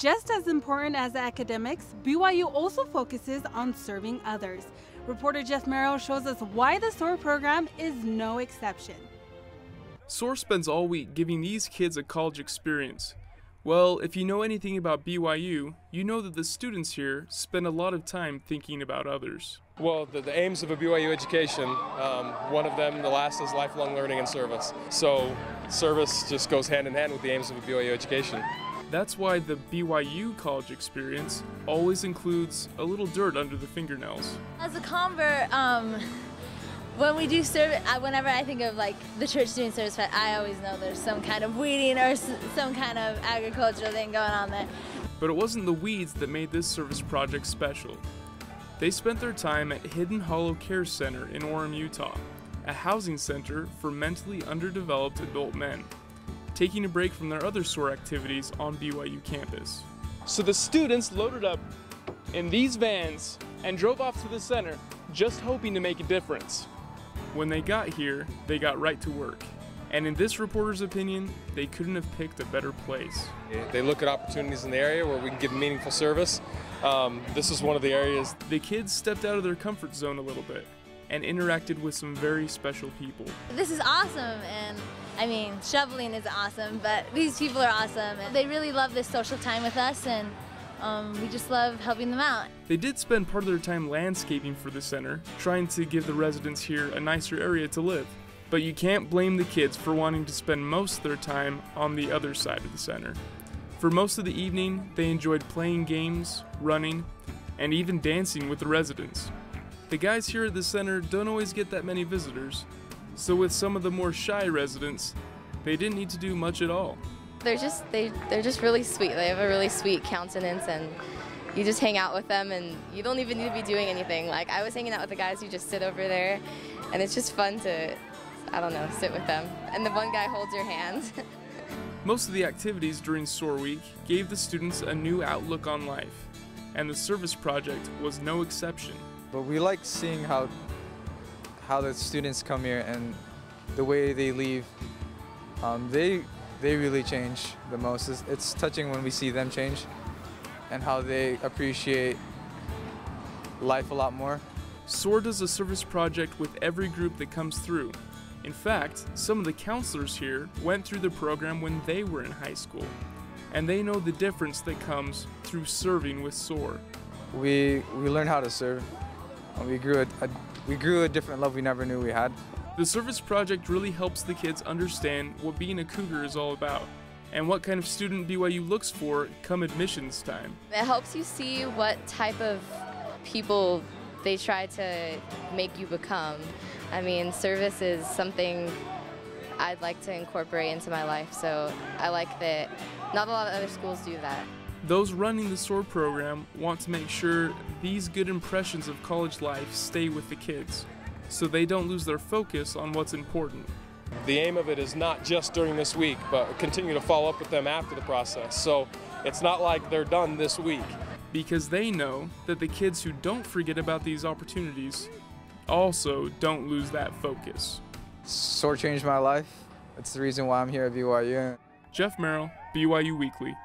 just as important as academics, BYU also focuses on serving others. Reporter Jeff Merrill shows us why the SOAR program is no exception. SOAR spends all week giving these kids a college experience. Well, if you know anything about BYU, you know that the students here spend a lot of time thinking about others. Well, the aims of a BYU education, one of them, the last, is lifelong learning and service. So service just goes hand in hand with the aims of a BYU education. That's why the BYU college experience always includes a little dirt under the fingernails. As a convert, when we do service, whenever I think of like the church doing service, I always know there's some kind of weeding or some kind of agricultural thing going on there. But it wasn't the weeds that made this service project special. They spent their time at Hidden Hollow Care Center in Orem, Utah, a housing center for mentally underdeveloped adult men, taking a break from their other SOAR activities on BYU campus. So the students loaded up in these vans and drove off to the center, just hoping to make a difference. When they got here, they got right to work. And in this reporter's opinion, they couldn't have picked a better place. They look at opportunities in the area where we can give meaningful service. This is one of the areas. The kids stepped out of their comfort zone a little bit and interacted with some very special people. This is awesome, and I mean, shoveling is awesome, but these people are awesome, and they really love this social time with us, and we just love helping them out. They did spend part of their time landscaping for the center, trying to give the residents here a nicer area to live. But you can't blame the kids for wanting to spend most of their time on the other side of the center. For most of the evening, they enjoyed playing games, running, and even dancing with the residents. The guys here at the center don't always get that many visitors, so with some of the more shy residents, they didn't need to do much at all. They're just really sweet. They have a really sweet countenance, and you just hang out with them, and you don't even need to be doing anything. Like, I was hanging out with the guys who just sit over there, and it's just fun to, I don't know, sit with them. And the one guy holds your hand. Most of the activities during SOAR Week gave the students a new outlook on life, and the service project was no exception. But we like seeing how the students come here and the way they leave. They really change the most. It's touching when we see them change and how they appreciate life a lot more. SOAR does a service project with every group that comes through. In fact, some of the counselors here went through the program when they were in high school, and they know the difference that comes through serving with SOAR. We learned how to serve, and we grew a different love we never knew we had. The service project really helps the kids understand what being a Cougar is all about and what kind of student BYU looks for come admissions time. It helps you see what type of people they try to make you become. I mean, service is something I'd like to incorporate into my life, so I like that not a lot of other schools do that. Those running the SOAR program want to make sure these good impressions of college life stay with the kids, so they don't lose their focus on what's important. The aim of it is not just during this week, but continue to follow up with them after the process. So it's not like they're done this week. Because they know that the kids who don't forget about these opportunities also don't lose that focus. SOAR changed my life. It's the reason why I'm here at BYU. Jeff Merrill, BYU Weekly.